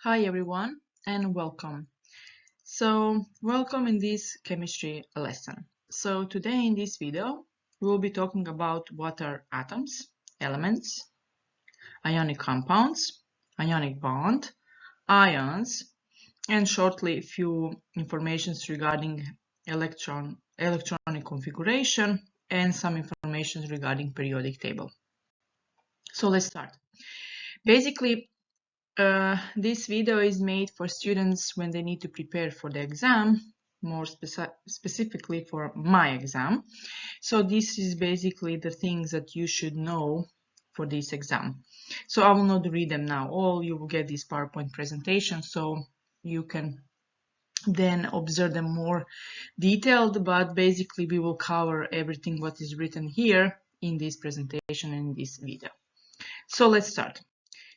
Hi everyone and welcome. Welcome in this chemistry lesson. Today in this video we will be talking about what are atoms, elements, ionic compounds, ionic bond, ions, and shortly a few informations regarding electronic configuration and some information regarding periodic table. So let's start. Basically, this video is made for students when they need to prepare for the exam, more specifically for my exam. So this is basically the things that you should know for this exam. So I will not read them now. All you will get this PowerPoint presentation, so you can then observe them more detailed, but basically we will cover everything what is written here in this presentation and in this video. So let's start.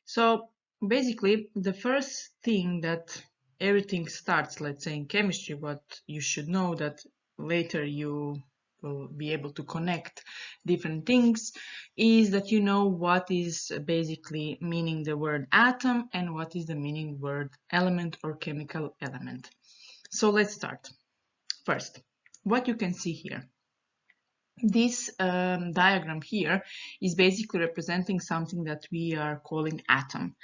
So basically, the first thing that everything starts, let's say in chemistry, what you should know that later you will be able to connect different things, is that you know what is basically meaning the word atom and what is the meaning word element or chemical element. So let's start. First, what you can see here. This diagram here is basically representing something that we are calling atom.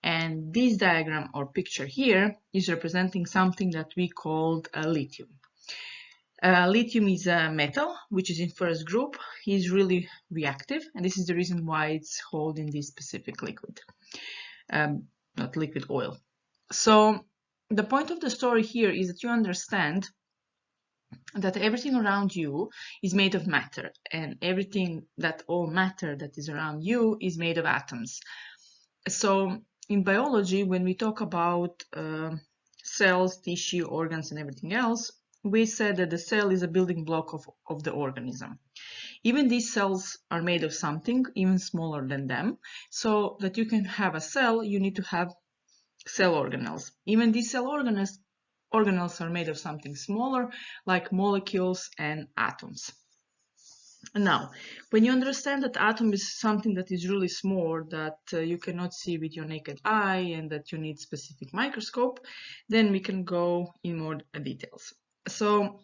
And this diagram or picture here is representing something that we called lithium. Lithium is a metal, which is in first group, is really reactive, and this is the reason why it's holding this specific liquid, not liquid oil. So the point of the story here is that you understand that everything around you is made of matter, and everything that all matter that is around you is made of atoms. So in biology, when we talk about cells, tissue, organs, and everything else, we said that the cell is a building block of the organism. Even these cells are made of something even smaller than them. So that you can have a cell, you need to have cell organelles. Even these cell organelles are made of something smaller, like molecules and atoms. Now, when you understand that atom is something that is really small, that you cannot see with your naked eye and that you need specific microscope, then we can go in more details. So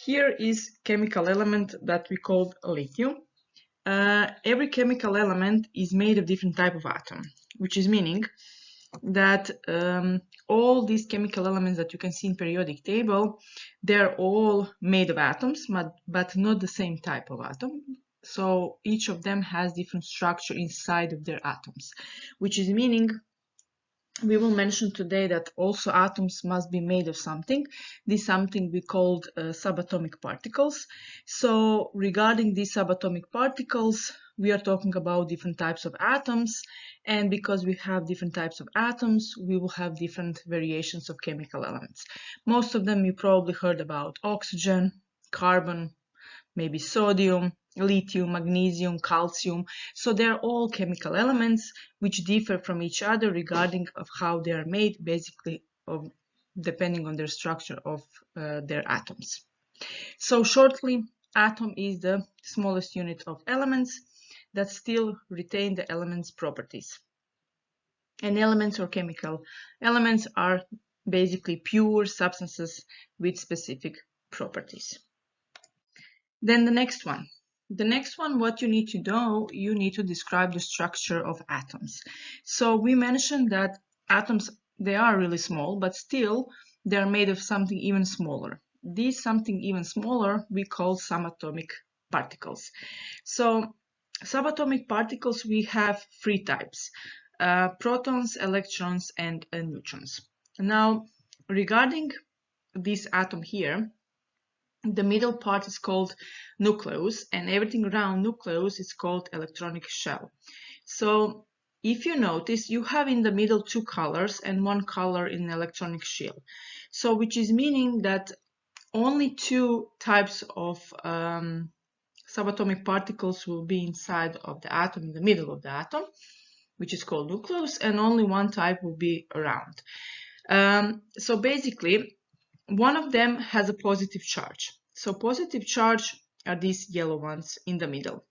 here is chemical element that we call lithium. Every chemical element is made of different type of atom, which is meaning that all these chemical elements that you can see in periodic table, they're all made of atoms, but not the same type of atom. So each of them has different structure inside of their atoms, which is meaning we will mention today that also atoms must be made of something. This something we called subatomic particles. So regarding these subatomic particles, we are talking about different types of atoms, and because we have different types of atoms, we will have different variations of chemical elements. Most of them you probably heard about: oxygen, carbon, maybe sodium, lithium, magnesium, calcium. So they're all chemical elements which differ from each other regarding of how they are made, basically depending on their structure of their atoms. So shortly, atom is the smallest unit of elements that still retain the element's properties. And elements or chemical elements are basically pure substances with specific properties. Then the next one. The next one, what you need to know, you need to describe the structure of atoms. So we mentioned that atoms, they are really small, but still they are made of something even smaller. This something even smaller we call subatomic particles. So subatomic particles, we have three types: protons, electrons, and neutrons. Now, regarding this atom here, the middle part is called nucleus, and everything around nucleus is called electronic shell. So if you notice, you have in the middle two colors and one color in the electronic shell. So which is meaning that only two types of subatomic particles will be inside of the atom, in the middle of the atom, which is called nucleus, and only one type will be around. So basically, one of them has a positive charge. So positive charge are these yellow ones in the middle.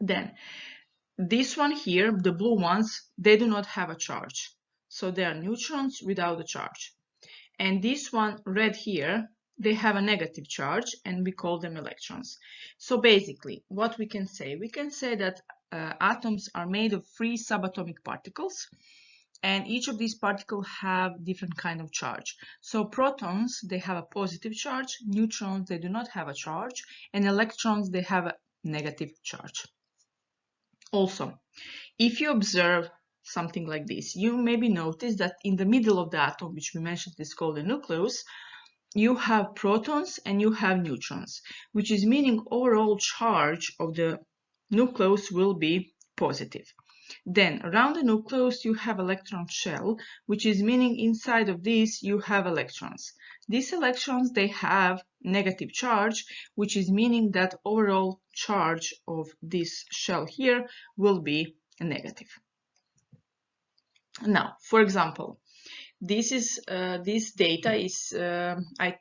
Then this one here, the blue ones, they do not have a charge. So they are neutrons without a charge. And this one red here, they have a negative charge and we call them electrons. So basically what we can say that atoms are made of free subatomic particles, and each of these particles have different kind of charge. So protons, they have a positive charge, neutrons, they do not have a charge, and electrons, they have a negative charge. Also, if you observe something like this, you maybe notice that in the middle of the atom, which we mentioned is called the nucleus, you have protons and you have neutrons, which is meaning overall charge of the nucleus will be positive. Then around the nucleus you have electron shell, which is meaning inside of this you have electrons. These electrons, they have negative charge, which is meaning that overall charge of this shell here will be negative. Now, for example, this data is I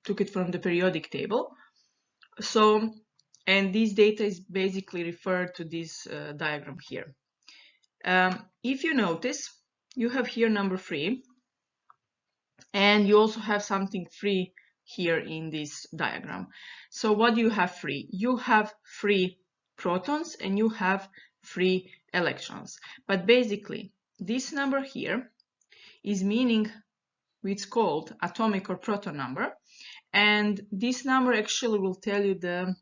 took it from the periodic table. So, and this data is basically referred to this diagram here. If you notice, you have here number 3, and you also have something free here in this diagram. So what do you have free? You have free protons and you have free electrons. But basically, this number here is meaning it's called atomic or proton number, and this number actually will tell you the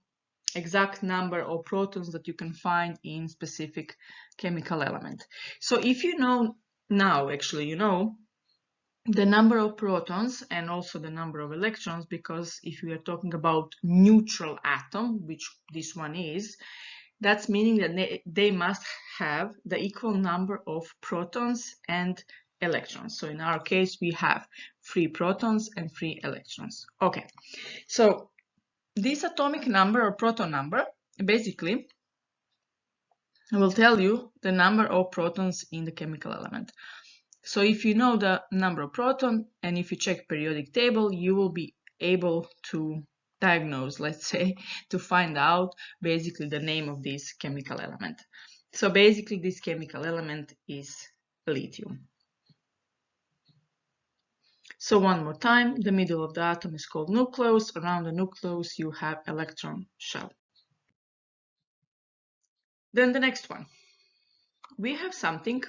exact number of protons that you can find in specific chemical element. So if you know now, actually you know the number of protons and also the number of electrons, because if we are talking about neutral atom, which this one is, that's meaning that they must have the equal number of protons and electrons. So in our case, we have free protons and free electrons. Okay, so this atomic number or proton number basically will tell you the number of protons in the chemical element. So if you know the number of protons and if you check periodic table, you will be able to diagnose, let's say, to find out basically the name of this chemical element. So basically this chemical element is lithium. So one more time, the middle of the atom is called nucleus. Around the nucleus you have electron shell. Then the next one. We have something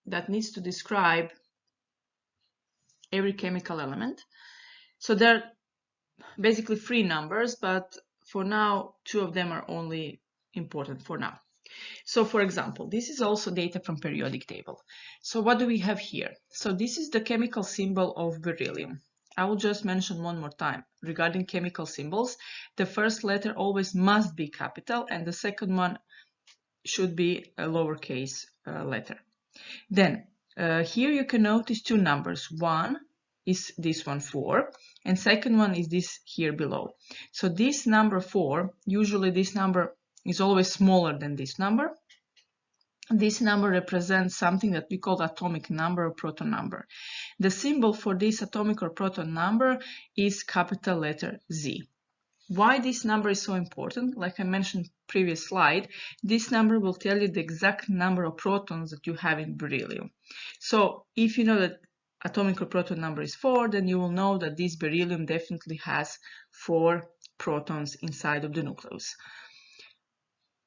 that needs to describe every chemical element. So there are basically 3 numbers, but for now 2 of them are only important for now. So for example, this is also data from periodic table. So what do we have here? So this is the chemical symbol of beryllium. I will just mention one more time regarding chemical symbols. The first letter always must be capital and the second one should be a lowercase letter. Then here you can notice 2 numbers. One is this one 4 and second one is this here below. So this number 4, usually this number is always smaller than this number. This number represents something that we call atomic number or proton number. The symbol for this atomic or proton number is capital letter Z. Why this number is so important? Like I mentioned previous slide, this number will tell you the exact number of protons that you have in beryllium. So if you know that atomic or proton number is 4, then you will know that this beryllium definitely has 4 protons inside of the nucleus.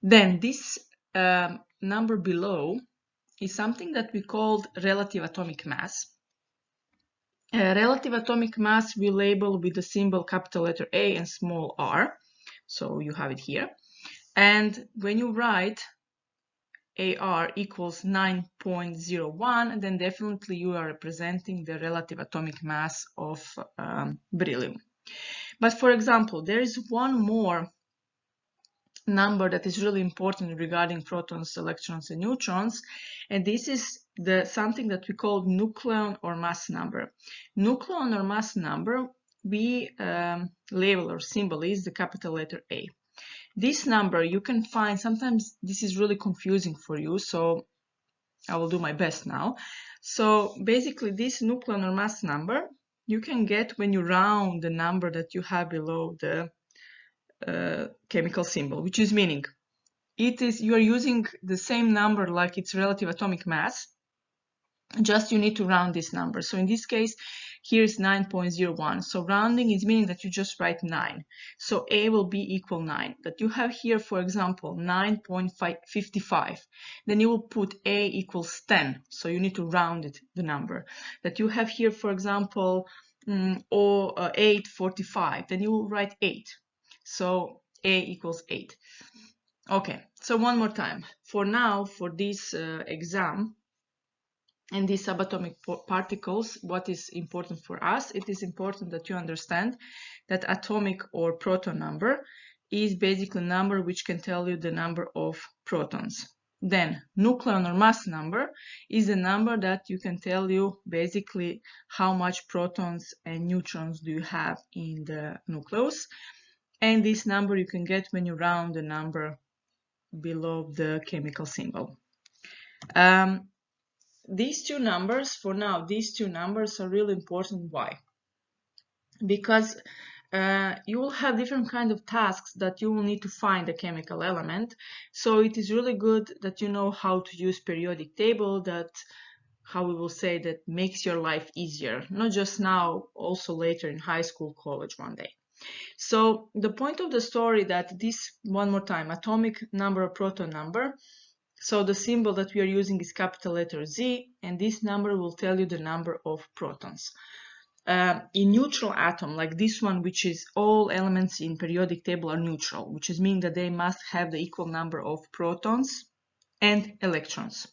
Then this number below is something that we called relative atomic mass. Relative atomic mass we label with the symbol capital letter A and small r. So you have it here. And when you write AR equals 9.01, then definitely you are representing the relative atomic mass of beryllium. But for example, there is one more number that is really important regarding protons, electrons, and neutrons, and this is something that we call nucleon or mass number. Nucleon or mass number, we label or symbol is the capital letter A. This number you can find, sometimes this is really confusing for you, so I will do my best now. So basically this nucleon or mass number you can get when you round the number that you have below the chemical symbol, which is meaning you are using the same number like its relative atomic mass, just you need to round this number. So in this case, here's 9.01. So rounding is meaning that you just write 9. So A will be equal 9. That you have here, for example, 9.55. Then you will put A equals 10. So you need to round it, the number. That you have here, for example, 8.45. Then you will write 8. So A equals 8. Okay, so one more time. For now, for this exam, and these subatomic particles, what is important for us? It is important that you understand that atomic or proton number is basically a number which can tell you the number of protons. Then nucleon or mass number is a number that you can tell you basically how much protons and neutrons do you have in the nucleus. And this number you can get when you round the number below the chemical symbol. These two numbers, for now, these two numbers are really important. Why? Because you will have different kind of tasks that you will need to find a chemical element. So it is really good that you know how to use periodic table, that how we will say that makes your life easier, not just now, also later in high school, college one day. So the point of the story that this, one more time, atomic number or proton number. So the symbol that we are using is capital letter Z, and this number will tell you the number of protons. In neutral atom, like this one, which is all elements in periodic table are neutral, which is mean that they must have the equal number of protons and electrons.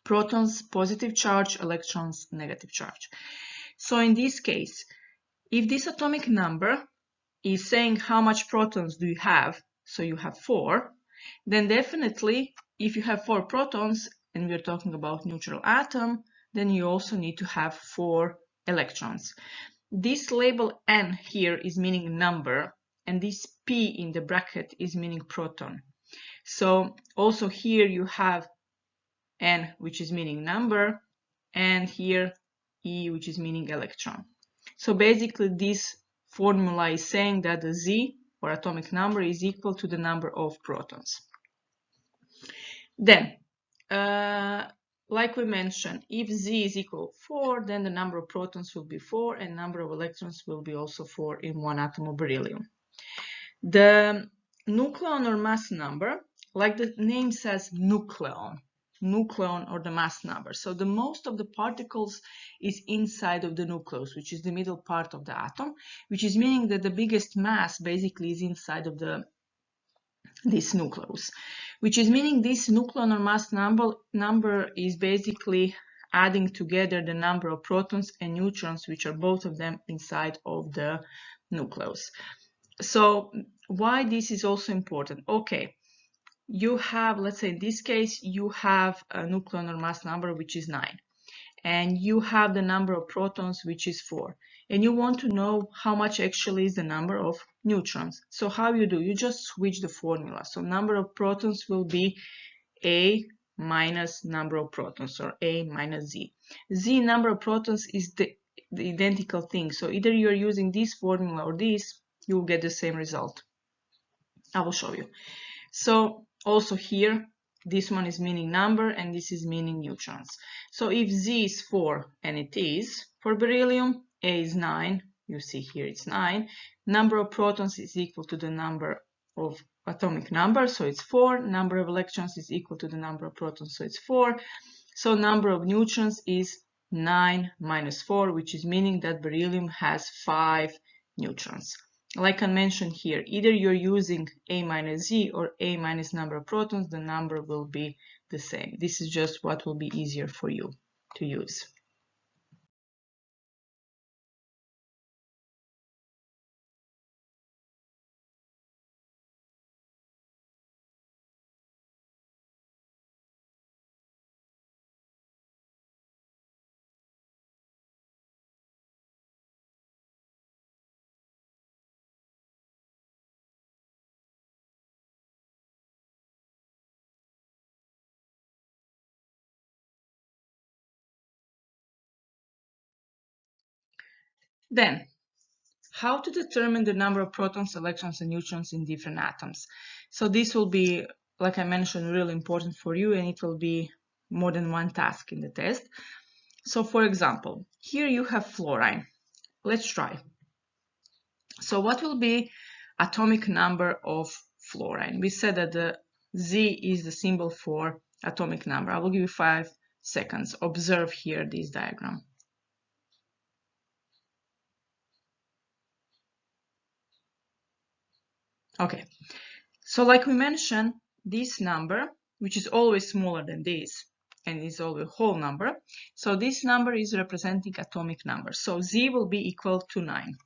Protons, positive charge, electrons, negative charge. So in this case, if this atomic number is saying how much protons do you have, so you have 4, then definitely if you have 4 protons, and we're talking about neutral atom, then you also need to have 4 electrons. This label N here is meaning number, and this P in the bracket is meaning proton. So also here you have N, which is meaning number, and here E, which is meaning electron. So basically this formula is saying that the Z, or atomic number, is equal to the number of protons. Then, like we mentioned, if Z is equal to 4, then the number of protons will be 4 and number of electrons will be also 4 in one atom of beryllium. The nucleon or mass number, like the name says, nucleon or the mass number. So the most of the particles is inside of the nucleus, which is the middle part of the atom, which is meaning that the biggest mass basically is inside of this nucleus, which is meaning this nucleon or mass number is basically adding together the number of protons and neutrons, which are both of them inside of the nucleus. So why this is also important? Okay, you have, let's say in this case, you have a nucleon or mass number which is 9, and you have the number of protons which is 4, and you want to know how much actually is the number of neutrons. So how you do? You just switch the formula. So number of protons will be A minus number of protons, or A minus Z. Z, number of protons, is the identical thing. So either you're using this formula or this, you will get the same result. I will show you. So also here, this one is meaning number and this is meaning neutrons. So if Z is 4, and it is, for beryllium, A is 9, you see here it's 9, number of protons is equal to the number of atomic number, so it's 4, number of electrons is equal to the number of protons, so it's 4, so number of neutrons is 9 minus 4, which is meaning that beryllium has 5 neutrons. Like I mentioned here, either you're using A minus Z or A minus number of protons, the number will be the same. This is just what will be easier for you to use. Then, how to determine the number of protons, electrons, and neutrons in different atoms. So this will be, like I mentioned, really important for you, and it will be more than one task in the test. So for example, here you have fluorine. Let's try. So what will be atomic number of fluorine? We said that the Z is the symbol for atomic number. I will give you 5 seconds. Observe here this diagram. Okay, so like we mentioned, this number, which is always smaller than this, and is always a whole number, so this number is representing atomic number. So Z will be equal to 9.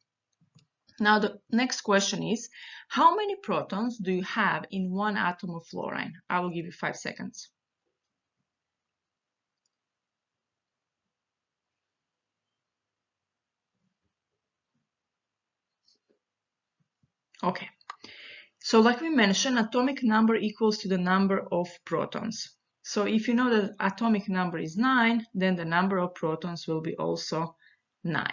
Now the next question is, how many protons do you have in one atom of fluorine? I will give you 5 seconds. Okay, so like we mentioned, atomic number equals to the number of protons. So if you know that atomic number is 9, then the number of protons will be also 9.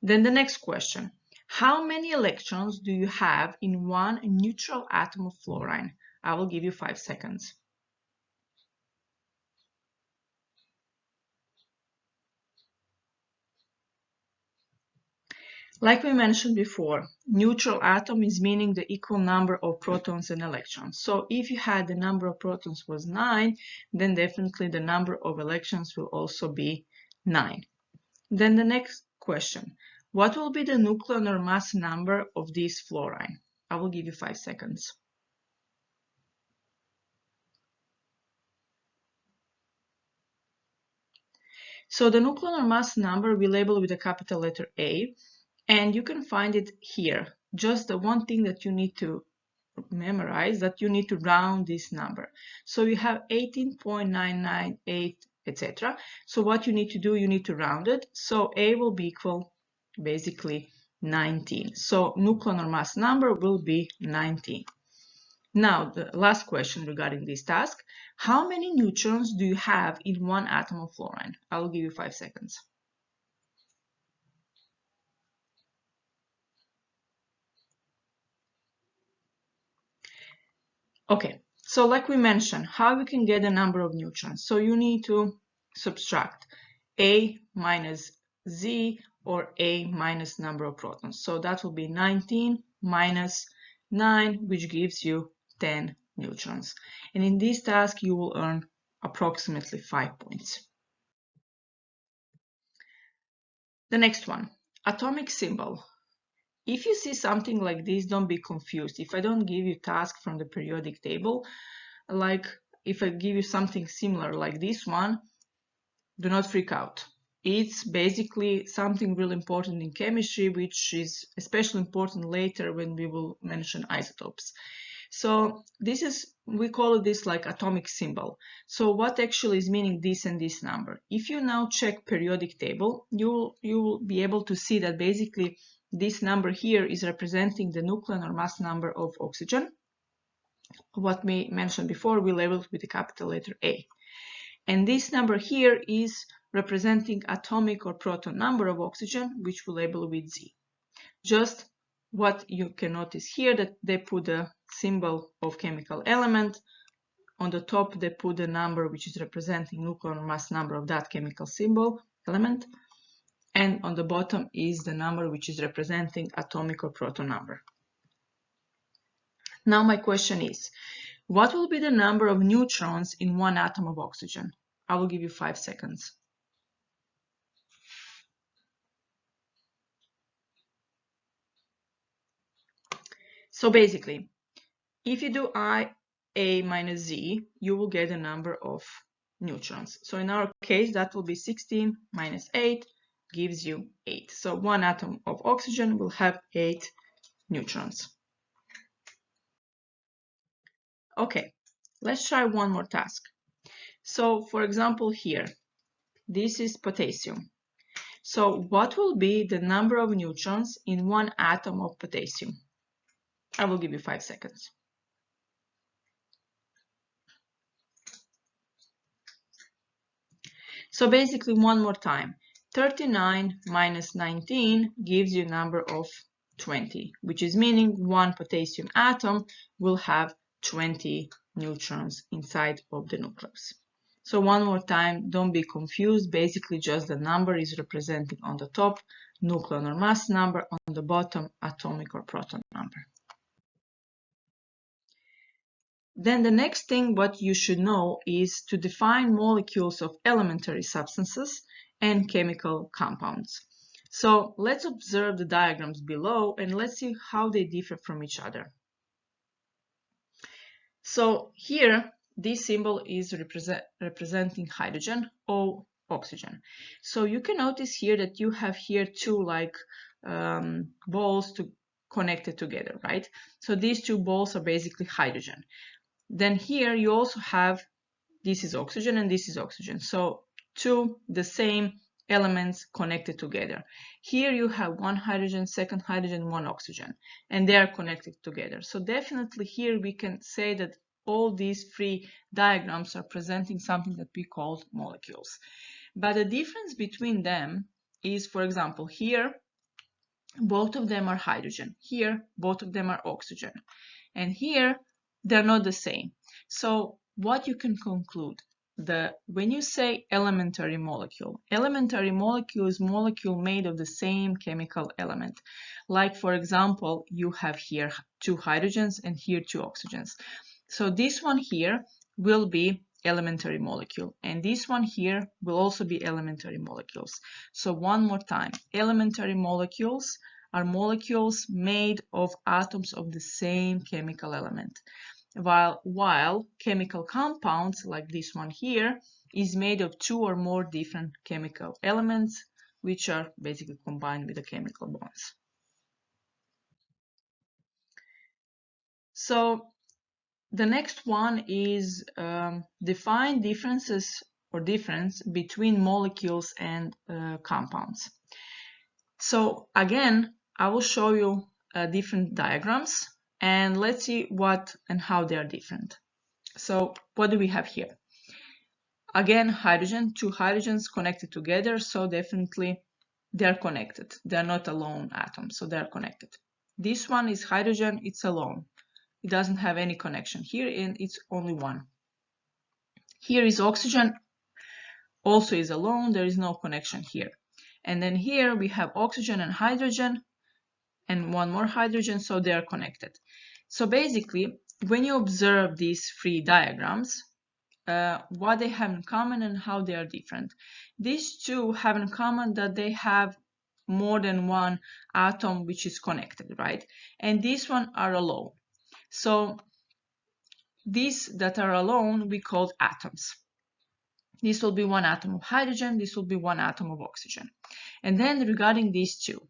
Then the next question, how many electrons do you have in one neutral atom of fluorine? I will give you 5 seconds. Like we mentioned before, neutral atom is meaning the equal number of protons and electrons. So if you had the number of protons was 9, then definitely the number of electrons will also be 9. Then the next question, what will be the nuclear mass number of this fluorine? I will give you 5 seconds. So the nuclear mass number we label with a capital letter A, and you can find it here. Just the one thing that you need to memorize, that you need to round this number. So you have 18.998, etc. So what you need to do, you need to round it. So A will be equal basically 19. So nuclear mass number will be 19. Now, the last question regarding this task. How many neutrons do you have in one atom of fluorine? I will give you 5 seconds. Okay, so like we mentioned, how you can get the number of neutrons? So you need to subtract A minus Z or A minus number of protons. So that will be 19 minus 9, which gives you 10 neutrons. And in this task, you will earn approximately 5 points. The next one, atomic symbol. If you see something like this, don't be confused. If I don't give you task from the periodic table, like if I give you something similar like this one, do not freak out. It's basically something really important in chemistry, which is especially important later when we will mention isotopes. So this is, we call this like atomic symbol. So what actually is meaning this and this number? If you now check periodic table, you will be able to see that basically this number here is representing the nuclear mass number of oxygen. What we mentioned before, we labeled with the capital letter A. And this number here is representing atomic or proton number of oxygen, which we label with Z. Just what you can notice here, that they put the symbol of chemical element. On the top, they put the number which is representing nuclear mass number of that chemical symbol element. And on the bottom is the number which is representing atomic or proton number. Now my question is, what will be the number of neutrons in one atom of oxygen? I will give you 5 seconds. So basically, if you do A minus Z, you will get a number of neutrons. So in our case, that will be 16 minus 8 gives you 8. So one atom of oxygen will have 8 neutrons. Okay, let's try one more task. So for example here, this is potassium. So what will be the number of neutrons in one atom of potassium? I will give you 5 seconds. So basically, one more time, 39 minus 19 gives you a number of 20, which is meaning one potassium atom will have 20 neutrons inside of the nucleus. So one more time, don't be confused. Basically, just the number is representing on the top nucleon or mass number, on the bottom atomic or proton number. Then the next thing what you should know is to define molecules of elementary substances and chemical compounds. So let's observe the diagrams below and let's see how they differ from each other. So here, this symbol is representing hydrogen or oxygen. So you can notice here that you have here two balls connected together, right? So these two balls are basically hydrogen. Then here you also have, this is oxygen and this is oxygen. So two the same elements connected together. Here you have one hydrogen, second hydrogen, one oxygen, and they are connected together. So definitely here we can say that all these three diagrams are presenting something that we call molecules. But the difference between them is, for example, here both of them are hydrogen. Here both of them are oxygen. And here they're not the same. So what you can conclude, when you say elementary molecule is molecule made of the same chemical element. Like, for example, you have here two hydrogens and here two oxygens. So this one here will be elementary molecule, and this one here will also be elementary molecules. So one more time, elementary molecules are molecules made of atoms of the same chemical element, while chemical compounds, like this one here, is made of two or more different chemical elements, which are basically combined with the chemical bonds. So the next one is define difference between molecules and compounds. So again, I will show you different diagrams, and let's see what and how they are different. So what do we have here? Again, hydrogen, two hydrogens connected together, so definitely they're connected. They're not alone atoms, so they're connected. This one is hydrogen, it's alone. It doesn't have any connection here, and it's only one. Here is oxygen, also is alone, there is no connection here. And then here we have oxygen and hydrogen, and one more hydrogen, so they are connected. So basically, when you observe these three diagrams, what they have in common and how they are different. These two have in common that they have more than one atom which is connected, right? And these one are alone. So these that are alone we call atoms. This will be one atom of hydrogen, this will be one atom of oxygen. And then regarding these two,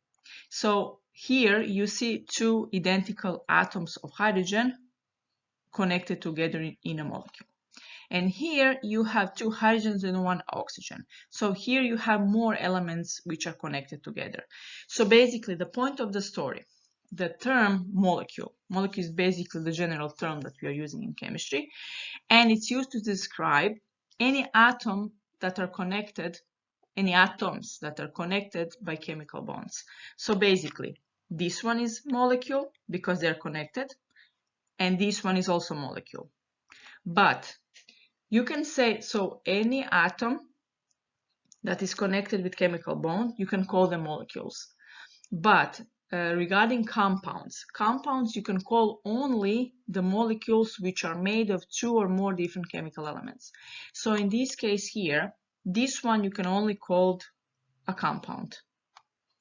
so here you see two identical atoms of hydrogen connected together in a molecule. And here you have two hydrogens and one oxygen. So here you have more elements which are connected together. So basically the point of the story, the term molecule is basically the general term that we are using in chemistry, and it's used to describe any atom that are connected, any atoms that are connected by chemical bonds. So basically this one is molecule because they're connected, and this one is also molecule. But you can say, so any atom that is connected with chemical bond, you can call them molecules. But regarding compounds you can call only the molecules which are made of two or more different chemical elements. So in this case here, this one you can only call a compound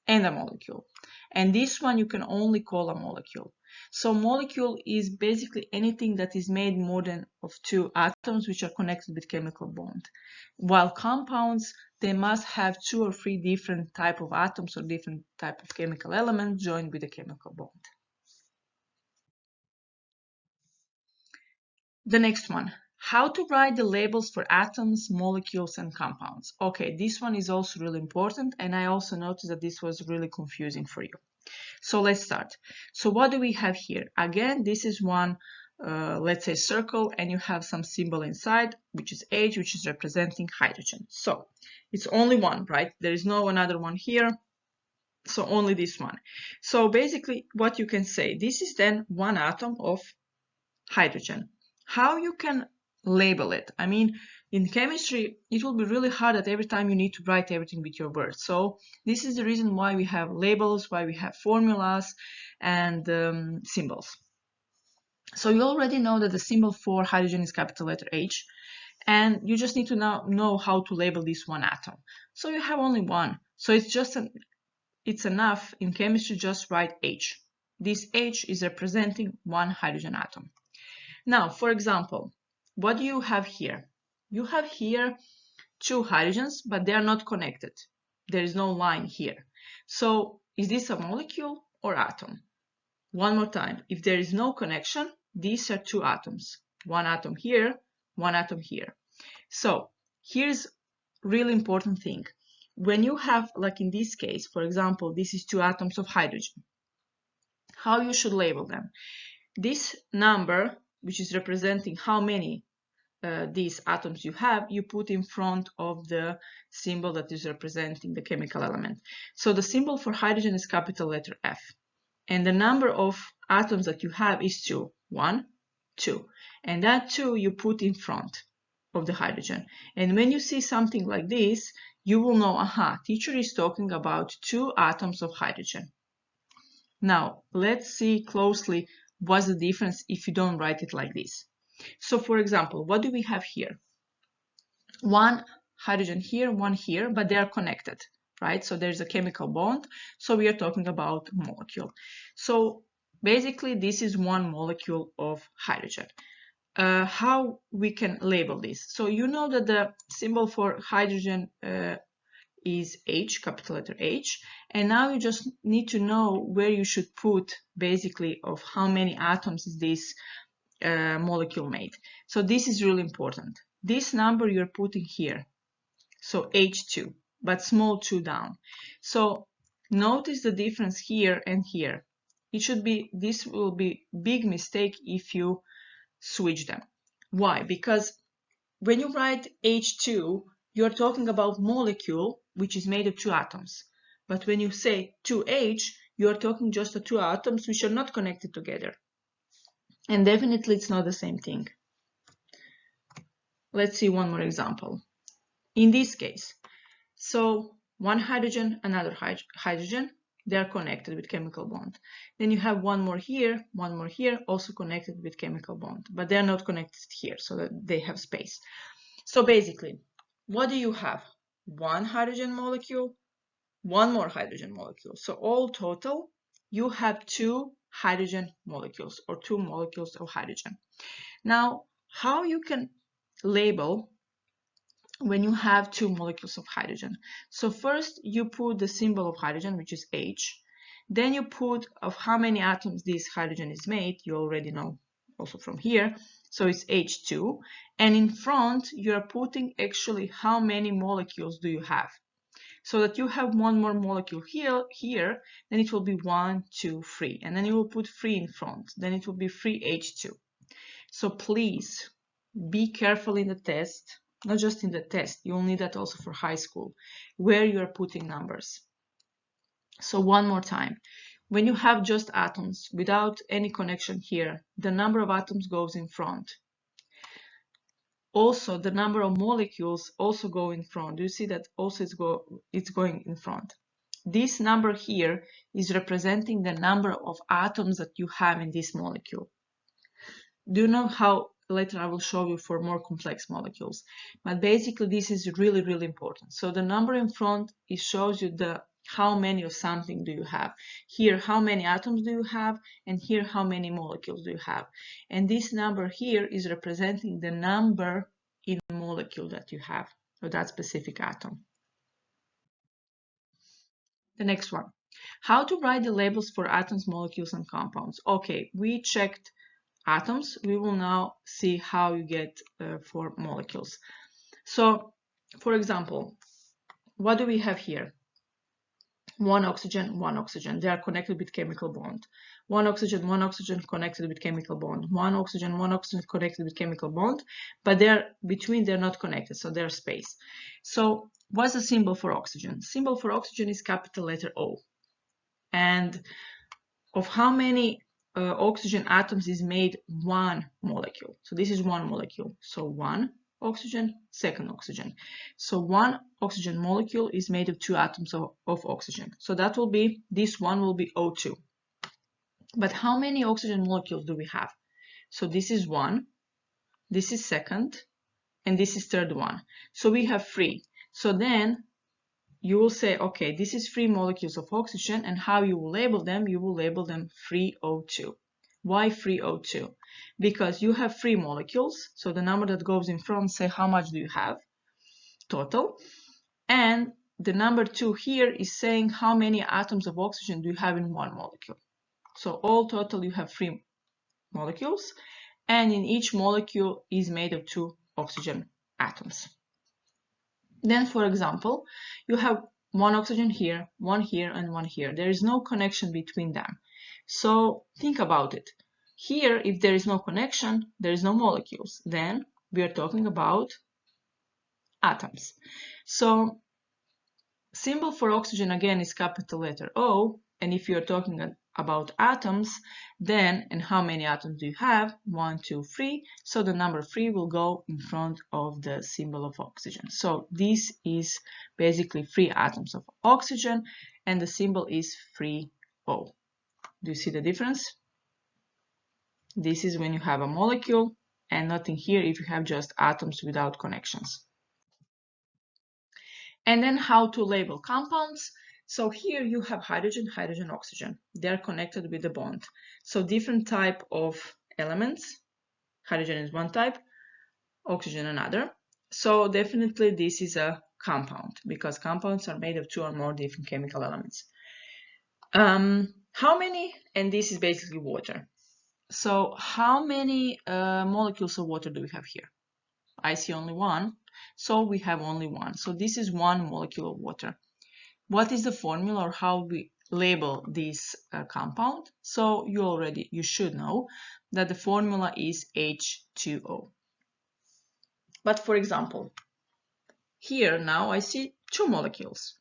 and a molecule. And this one you can only call a molecule. So molecule is basically anything that is made more than of two atoms which are connected with chemical bond. While compounds, they must have two or three different type of atoms or different type of chemical elements joined with a chemical bond. The next one, how to write the labels for atoms, molecules, and compounds. Okay, this one is also really important, and I also noticed that this was really confusing for you. So let's start. So what do we have here? Again, this is one, let's say, circle, and you have some symbol inside, which is H, which is representing hydrogen. So it's only one, right? There is no another one here, so only this one. So basically, what you can say, this is then one atom of hydrogen. How you can label it? I mean, in chemistry, it will be really hard that every time you need to write everything with your words. So this is the reason why we have labels, why we have formulas and symbols. So you already know that the symbol for hydrogen is capital letter H, and you just need to now know how to label this one atom. So you have only one. So it's enough in chemistry, just write H. This H is representing one hydrogen atom. Now, for example, what do you have here? You have here two hydrogens, but they are not connected. There is no line here. So is this a molecule or atom? One more time. If there is no connection, these are two atoms. One atom here, one atom here. So here's really important thing. When you have, like in this case, for example, this is two atoms of hydrogen. How you should label them? This number, which is representing how many these atoms you have, you put in front of the symbol that is representing the chemical element. So the symbol for hydrogen is capital letter F. And the number of atoms that you have is 2. 1, 2. And that 2 you put in front of the hydrogen. And when you see something like this, you will know, aha, teacher is talking about 2 atoms of hydrogen. Now, let's see closely what's the difference if you don't write it like this. So, for example, what do we have here? One hydrogen here, one here, but they are connected, right? So there's a chemical bond. So we are talking about molecule. So basically, this is one molecule of hydrogen. How we can label this? So you know that the symbol for hydrogen is H, capital letter H, and now you just need to know where you should put basically of how many atoms is this molecule made. So this is really important. This number you're putting here, so H2, but small 2 down. So notice the difference here and here. It should be, this will be big mistake if you switch them. Why? Because when you write H2, you're talking about molecule which is made of 2 atoms. But when you say 2H, you're talking just of 2 atoms which are not connected together. And definitely it's not the same thing. Let's see one more example. In this case, so one hydrogen, another hydrogen, they are connected with chemical bond. Then you have one more here, also connected with chemical bond, but they are not connected here, so that they have space. So basically, what do you have? One hydrogen molecule, one more hydrogen molecule. So all total, you have 2 hydrogen molecules or 2 molecules of hydrogen. Now, how you can label when you have 2 molecules of hydrogen? So first you put the symbol of hydrogen, which is H. Then you put of how many atoms this hydrogen is made. You already know also from here. So it's H2. And in front, you're putting actually how many molecules do you have. So that you have one more molecule here, then it will be 1, 2, 3. And then you will put 3 in front. Then it will be 3H2. So please be careful in the test, not just in the test, you'll need that also for high school, where you are putting numbers. So one more time, when you have just atoms without any connection here, the number of atoms goes in front. Also, the number of molecules also go in front. Do you see that also it's going in front? This number here is representing the number of atoms that you have in this molecule. Do you know how? Later I will show you for more complex molecules, but basically this is really, really important. So the number in front, it shows you how many of something do you have. Here, how many atoms do you have, and here, how many molecules do you have. And this number here is representing the number in molecule that you have for that specific atom. The next one, how to write the labels for atoms, molecules, and compounds. Okay, we checked atoms. We will now see how you get for molecules. So, for example, what do we have here? One oxygen, one oxygen. They are connected with chemical bond. One oxygen connected with chemical bond. One oxygen connected with chemical bond, but they're not connected, so there's space. So what's the symbol for oxygen? Symbol for oxygen is capital letter O. And of how many oxygen atoms is made one molecule? So this is one molecule. So one oxygen, second oxygen. So one oxygen molecule is made of 2 atoms of oxygen. So that will be, this one will be O2. But how many oxygen molecules do we have? So this is 1, this is second, and this is third one. So we have 3. So then you will say, okay, this is 3 molecules of oxygen, and how you will label them? You will label them 3O2. Why 3O2? Because you have 3 molecules, so the number that goes in front, say how much do you have total, and the number 2 here is saying how many atoms of oxygen do you have in one molecule. So all total you have 3 molecules, and in each molecule is made of 2 oxygen atoms. Then, for example, you have 1 oxygen here, 1 here, and 1 here. There is no connection between them. So think about it. Here, if there is no connection, there is no molecules. Then we are talking about atoms. So symbol for oxygen again is capital letter O, and if you're talking about atoms, then, and how many atoms do you have? 1, 2, 3. So the number 3 will go in front of the symbol of oxygen. So this is basically 3 atoms of oxygen, and the symbol is 3O. Do you see the difference? This is when you have a molecule, and nothing here if you have just atoms without connections. And then how to label compounds. So here you have hydrogen, hydrogen, oxygen. They're connected with a bond. So different type of elements. Hydrogen is one type, oxygen another. So definitely this is a compound because compounds are made of 2 or more different chemical elements. How many? And this is basically water. So how many molecules of water do we have here? I see only 1. So we have only 1. So this is 1 molecule of water. What is the formula or how we label this compound? So you should know that the formula is H2O. But for example, here now I see 2 molecules.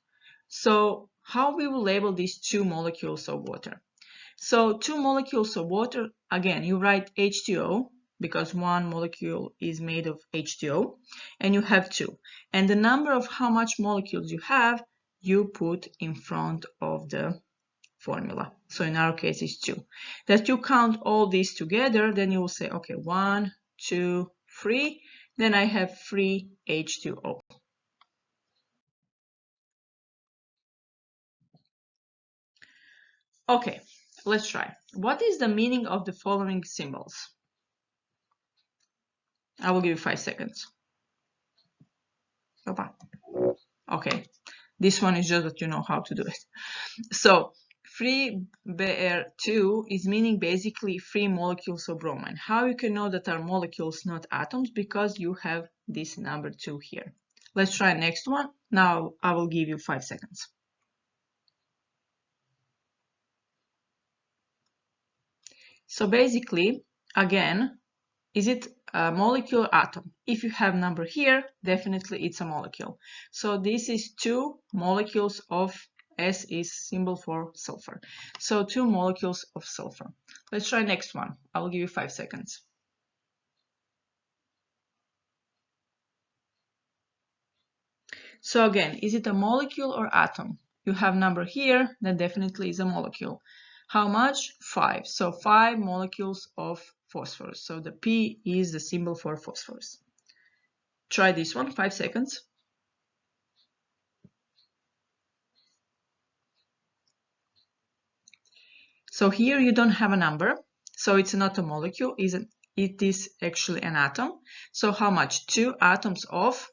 So how we will label these 2 molecules of water? So 2 molecules of water, again, you write H2O because 1 molecule is made of H2O, and you have 2. And the number of how much molecules you have, you put in front of the formula. So in our case, it's 2. That you count all these together, then you will say, okay, 1, 2, 3. Then I have 3 H2O. Okay, let's try. What is the meaning of the following symbols? I will give you 5 seconds. Okay, this one is just that you know how to do it. So 3Br2 is meaning basically 3 molecules of bromine. How you can know that are molecules, not atoms? Because you have this number 2 here. Let's try next one. Now I will give you 5 seconds. So basically, again, is it a molecule or atom? If you have number here, definitely it's a molecule. So this is 2 molecules of S is symbol for sulfur. So 2 molecules of sulfur. Let's try next one. I will give you 5 seconds. So again, is it a molecule or atom? You have number here, that definitely is a molecule. How much? 5. So 5 molecules of phosphorus. So the P is the symbol for phosphorus. Try this one, 5 seconds. So here you don't have a number, so it's not a molecule, it is actually an atom. So how much? 2 atoms of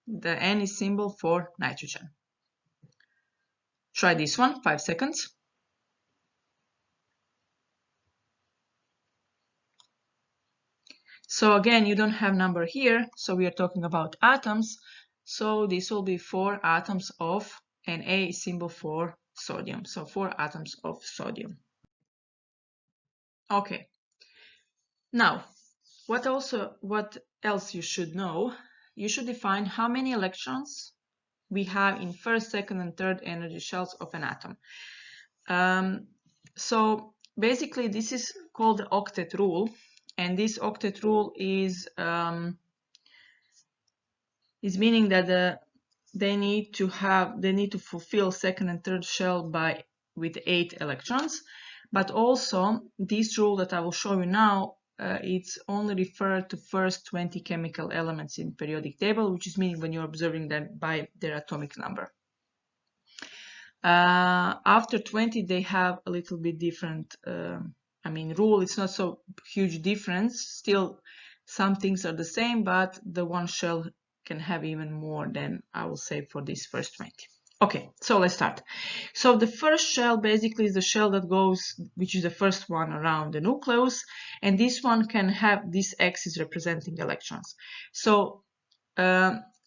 the N is symbol for nitrogen. Try this one, 5 seconds. So again, you don't have number here, so we are talking about atoms. So this will be 4 atoms of Na symbol for sodium. So 4 atoms of sodium. Okay. Now, what else you should know? You should define how many electrons we have in first, second, and third energy shells of an atom. So basically, this is called the octet rule, and this octet rule is is meaning that they need to fulfill second and third shell with 8 electrons. But also this rule that I will show you now, it's only referred to first 20 chemical elements in periodic table, which is meaning when you're observing them by their atomic number. After 20 they have a little bit different rule. It's not so huge difference. Still some things are the same, but the one shell can have even more than I will say for this first 20. Okay, so let's start. So the first shell basically is the shell that goes, which is the first one around the nucleus, and this one can have this X is representing electrons. So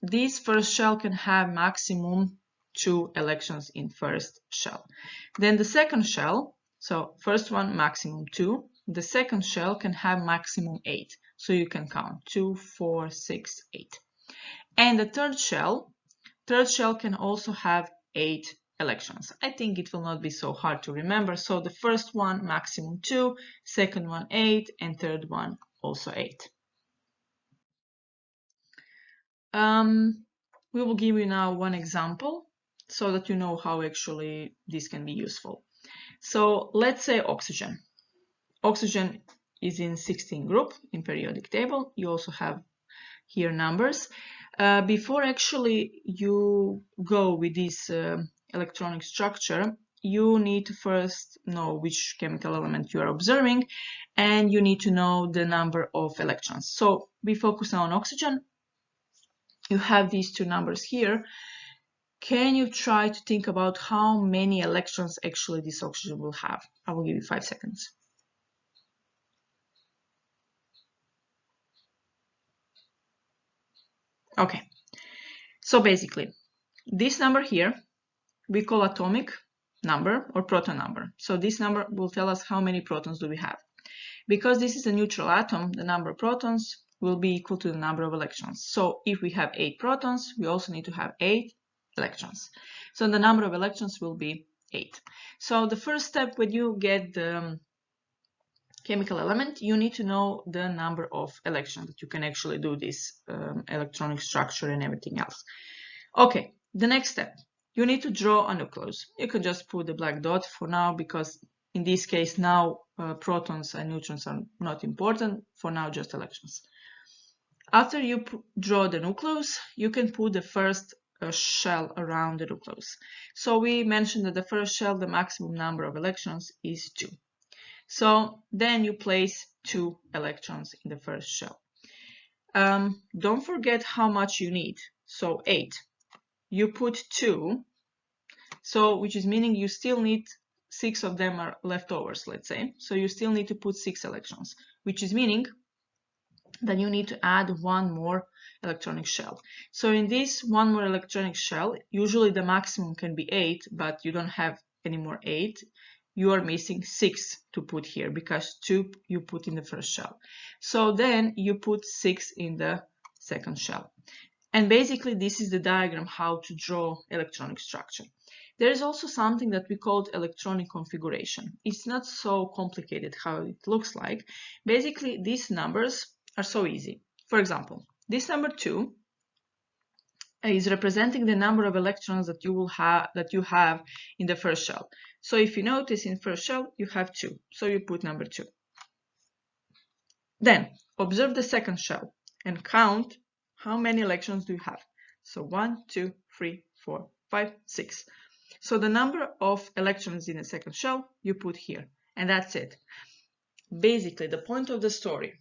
this first shell can have maximum 2 electrons in first shell. Then the second shell, so first one maximum 2, the second shell can have maximum 8. So you can count 2, 4, 6, 8. And the third shell can also have 8 electrons. I think it will not be so hard to remember. So the first one maximum 2, second one 8, and third one also 8. We will give you now one example so that you know how actually this can be useful. So let's say oxygen. Oxygen is in 16 group in periodic table. You also have here numbers. Before actually you go with this electronic structure, you need to first know which chemical element you are observing, and you need to know the number of electrons. So we focus on oxygen. You have these two numbers here. Can you try to think about how many electrons actually this oxygen will have? I will give you 5 seconds. Okay, so basically this number here we call atomic number or proton number. So this number will tell us how many protons do we have. Because this is a neutral atom, the number of protons will be equal to the number of electrons. So if we have 8 protons, we also need to have 8 electrons. So the number of electrons will be 8. So the first step when you get the chemical element, you need to know the number of electrons that you can actually do this electronic structure and everything else. Okay, the next step, you need to draw a nucleus. You can just put the black dot for now because in this case now protons and neutrons are not important. For now just electrons. After you draw the nucleus, you can put the first shell around the nucleus. So we mentioned that the first shell, the maximum number of electrons is 2. So then you place 2 electrons in the first shell. Don't forget how much you need. So 8. You put 2, so which is meaning you still need 6 of them are leftovers, let's say. So you still need to put 6 electrons, which is meaning that you need to add one more electronic shell. So in this one more electronic shell, usually the maximum can be 8, but you don't have any more 8. You are missing 6 to put here because 2 you put in the first shell. So then you put 6 in the second shell. And basically this is the diagram how to draw electronic structure. There is also something that we call electronic configuration. It's not so complicated how it looks like. Basically these numbers are so easy. For example, this number 2 is representing the number of electrons that you have in the first shell. So if you notice in first shell you have 2, so you put number 2. Then observe the second shell and count how many electrons do you have. So 1, 2, 3, 4, 5, 6. So the number of electrons in the second shell you put here, and that's it. Basically the point of the story,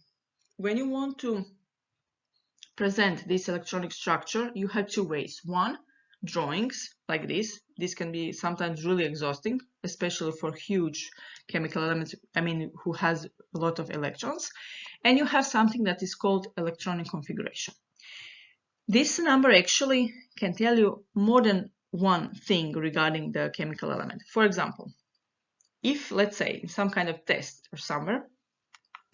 when you want to present this electronic structure, you have 2 ways. One, drawings like this. This can be sometimes really exhausting, especially for huge chemical elements, who has a lot of electrons. And you have something that is called electronic configuration. This number actually can tell you more than one thing regarding the chemical element. For example, if let's say in some kind of test or somewhere,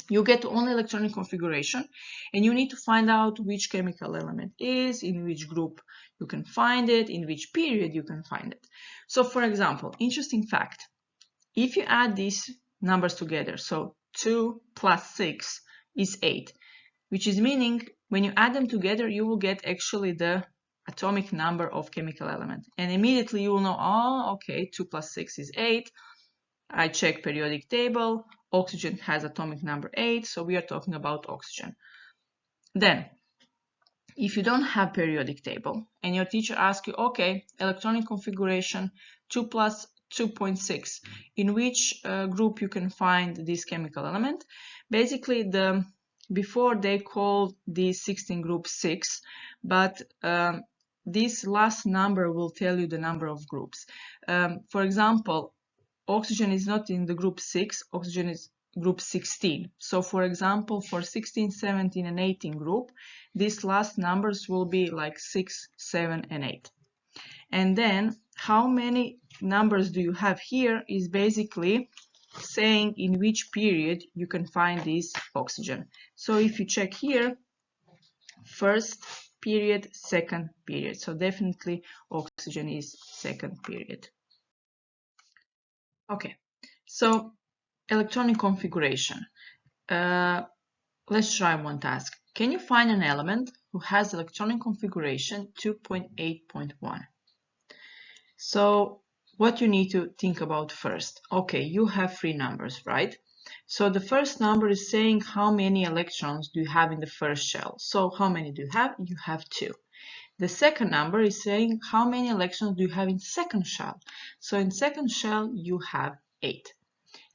you get only electronic configuration and you need to find out which chemical element is, in which group you can find it, in which period you can find it. So for example, interesting fact, if you add these numbers together, so 2 plus 6 is 8, which is meaning when you add them together, you will get actually the atomic number of chemical element. And immediately you will know, oh, okay, 2 plus 6 is 8. I check periodic table. Oxygen has atomic number 8, so we are talking about oxygen. Then, if you don't have periodic table and your teacher asks you, okay, electronic configuration 2 plus 2.6, in which group you can find this chemical element, basically before they called this 16 group 6, but this last number will tell you the number of groups. For example, oxygen is not in the group 6, oxygen is group 16. So for example, for 16, 17 and 18 group, these last numbers will be like 6, 7 and 8. And then how many numbers do you have here is basically saying in which period you can find this oxygen. So if you check here, first period, second period. So definitely oxygen is second period. Okay, so electronic configuration. Let's try one task. Can you find an element who has electronic configuration 2.8.1? So what you need to think about first. Okay, you have three numbers, right? So the first number is saying how many electrons do you have in the first shell. So how many do you have? You have 2. The second number is saying how many electrons do you have in second shell. So in second shell you have 8.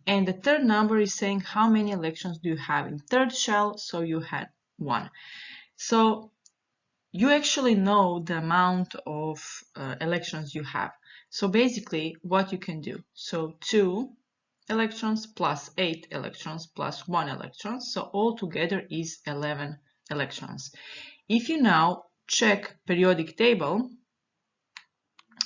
And the third number is saying how many electrons do you have in third shell, so you had 1. So you actually know the amount of electrons you have. So basically what you can do, so 2 electrons plus 8 electrons plus 1 electron, so all together is 11 electrons. If you now check periodic table,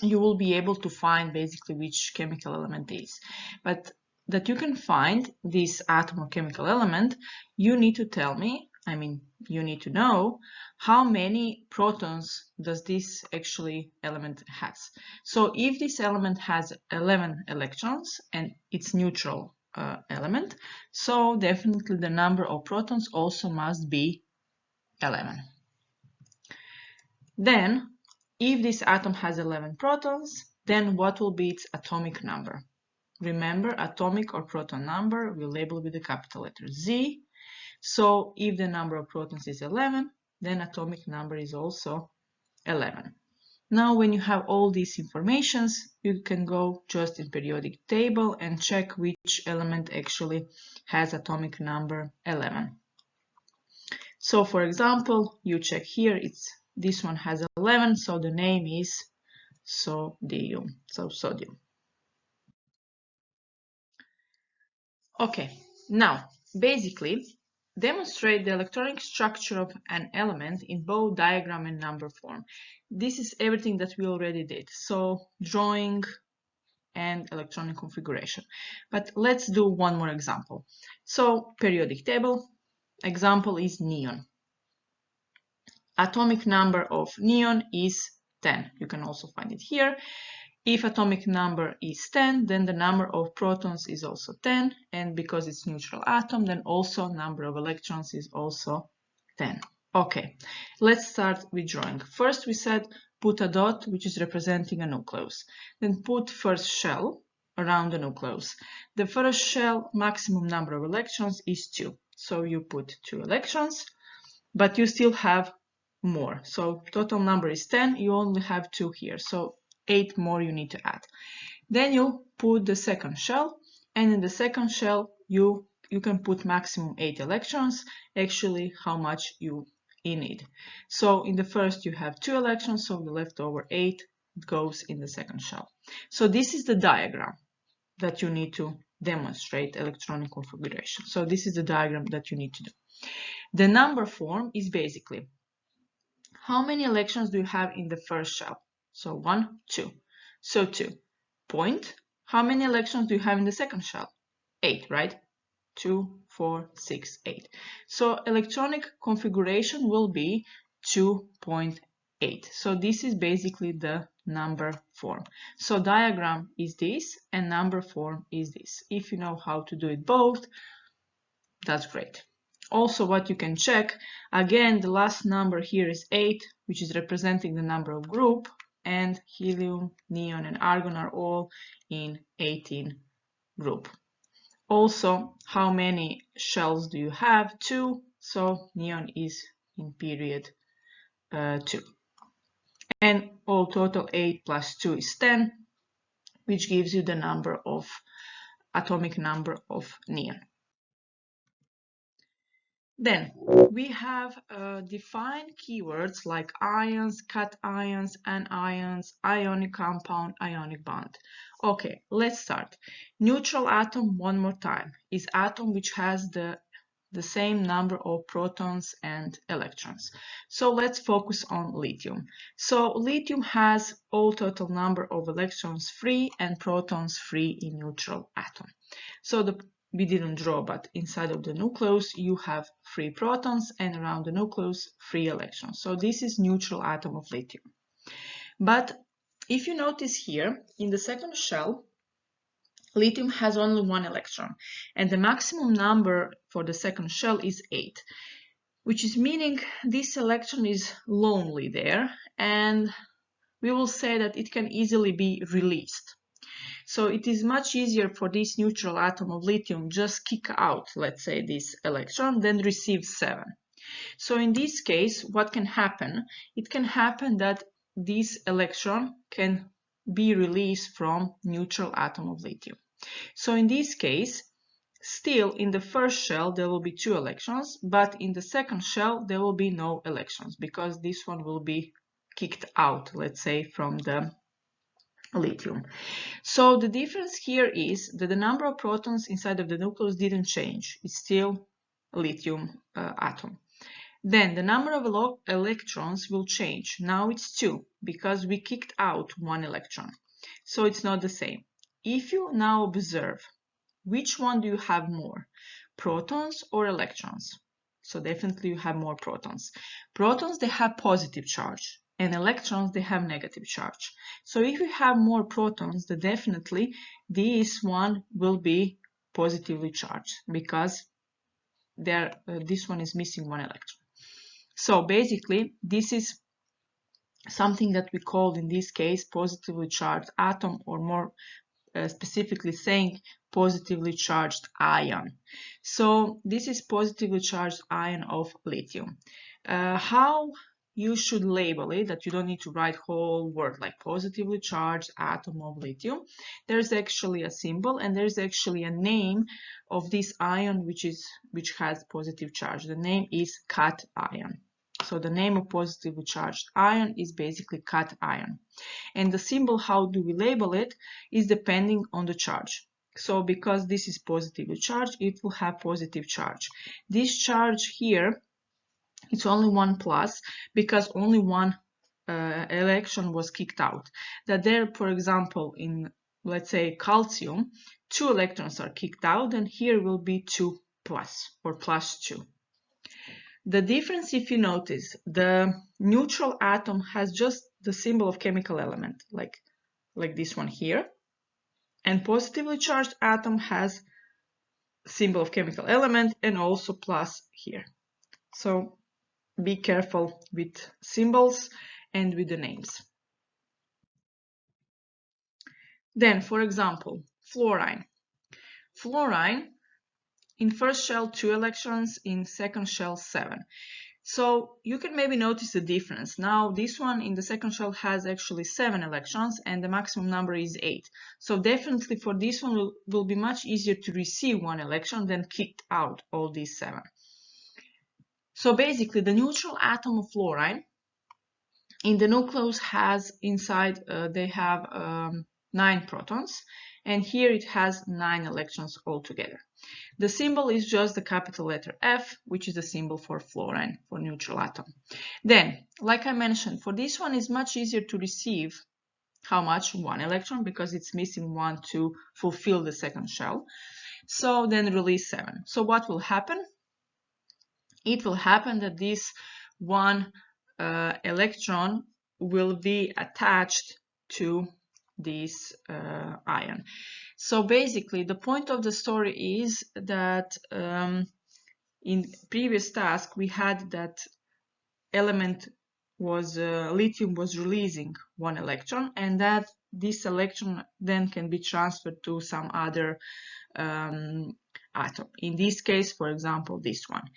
you will be able to find basically which chemical element is. But that you can find this atom or chemical element, you need to tell me, you need to know how many protons does this actually element has. So if this element has 11 electrons and it's neutral element, so definitely the number of protons also must be 11. Then, if this atom has 11 protons, then what will be its atomic number? Remember, atomic or proton number we label with the capital letter Z. So if the number of protons is 11, then atomic number is also 11. Now when you have all these informations, you can go just in periodic table and check which element actually has atomic number 11. So for example, you check here, this one has 11, so the name is sodium. So sodium. Okay, now basically demonstrate the electronic structure of an element in both diagram and number form. This is everything that we already did. So drawing and electronic configuration. But let's do one more example. So periodic table, example is neon. Atomic number of neon is 10. You can also find it here. If atomic number is 10, then the number of protons is also 10, and because it's neutral atom, then also number of electrons is also 10. Okay, let's start with drawing. First we said put a dot which is representing a nucleus. Then put first shell around the nucleus. The first shell maximum number of electrons is 2. So you put 2 electrons, but you still have more. So total number is 10, you only have 2 here. So 8 more you need to add. Then you put the second shell, and in the second shell you can put maximum 8 electrons, actually how much you need. So in the first you have 2 electrons, so the leftover 8 goes in the second shell. So this is the diagram that you need to demonstrate electronic configuration. So this is the diagram that you need to do. The number form is basically how many electrons do you have in the first shell? So 1, 2. So 2. Point. How many electrons do you have in the second shell? 8, right? 2, 4, 6, 8. So electronic configuration will be 2.8. So this is basically the number form. So diagram is this and number form is this. If you know how to do it both, that's great. Also, what you can check, again, the last number here is 8, which is representing the number of group, and helium, neon, and argon are all in 18 group. Also, how many shells do you have? 2, so neon is in period 2. And all total 8 plus 2 is 10, which gives you the number of atomic number of neon. Then we have defined keywords like ions, cations, anions, ionic compound, ionic bond. Okay, let's start. Neutral atom, one more time, is atom which has the same number of protons and electrons. So let's focus on lithium. So lithium has all total number of electrons free and protons free in neutral atom. So we didn't draw, but inside of the nucleus you have free protons and around the nucleus free electrons. So this is neutral atom of lithium. But if you notice here in the second shell, lithium has only one electron, and the maximum number for the second shell is 8, which is meaning this electron is lonely there, and we will say that it can easily be released. So it is much easier for this neutral atom of lithium just kick out, let's say, this electron than receive 7. So in this case, what can happen? It can happen that this electron can be released from neutral atom of lithium. So in this case, still in the first shell there will be 2 electrons, but in the second shell there will be no electrons because this one will be kicked out, let's say, from the lithium. So the difference here is that the number of protons inside of the nucleus didn't change. It's still a lithium atom. Then the number of electrons will change. Now it's 2 because we kicked out 1 electron. So it's not the same. If you now observe, which one do you have more, protons or electrons? So definitely you have more protons. Protons, they have positive charge, and electrons, they have negative charge. So if you have more protons, then definitely this one will be positively charged because this one is missing 1 electron. So basically, this is something that we call in this case positively charged atom, or more specifically saying positively charged ion. So this is positively charged ion of lithium. How you should label it, that you don't need to write whole word like positively charged atom of lithium. There's actually a symbol and there's actually a name of this ion which has positive charge. The name is cation. So the name of positively charged ion is basically cation. And the symbol, how do we label it, is depending on the charge. So because this is positively charged, it will have positive charge. This charge here, it's only 1 plus because only 1 electron was kicked out. That there, for example, in, let's say, calcium, 2 electrons are kicked out, and here will be 2 plus or plus 2. The difference, if you notice, the neutral atom has just the symbol of chemical element, like this one here, and positively charged atom has symbol of chemical element and also plus here. So be careful with symbols and with the names. Then, for example, fluorine. Fluorine, in first shell 2 electrons, in second shell 7. So you can maybe notice the difference. Now this one in the second shell has actually 7 electrons and the maximum number is 8. So definitely for this one will be much easier to receive 1 electron than kick out all these 7. So basically the neutral atom of fluorine in the nucleus has inside, they have 9 protons, and here it has 9 electrons altogether. The symbol is just the capital letter F, which is the symbol for fluorine, for neutral atom. Then, like I mentioned, for this one is much easier to receive how much? 1 electron, because it's missing 1 to fulfill the second shell. So then release 7. So what will happen? It will happen that this 1 electron will be attached to this ion. So basically the point of the story is that in previous task we had that element was lithium was releasing one electron, and that this electron then can be transferred to some other atom. In this case, for example, this one.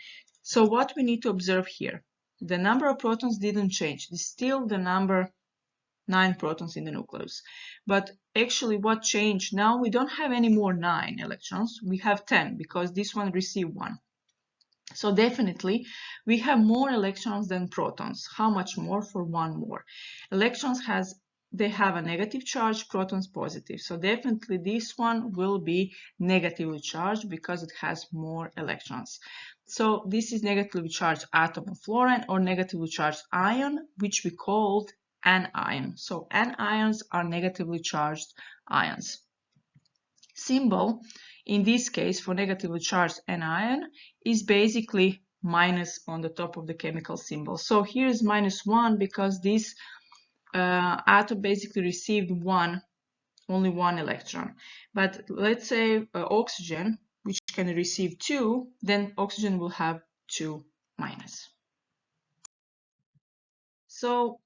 So what we need to observe here, the number of protons didn't change. It's still the number 9 protons in the nucleus. But actually what changed, now we don't have any more 9 electrons, we have 10 because this one received 1. So definitely we have more electrons than protons. How much more? For 1 more. Electrons they have a negative charge, protons positive. So definitely this one will be negatively charged because it has more electrons. So this is negatively charged atom of fluorine or negatively charged ion, which we called anion. So anions are negatively charged ions. Symbol in this case for negatively charged anion is basically minus on the top of the chemical symbol. So here is -1 because this atom basically received only one electron. But let's say oxygen, which can receive 2, then oxygen will have 2 minus. So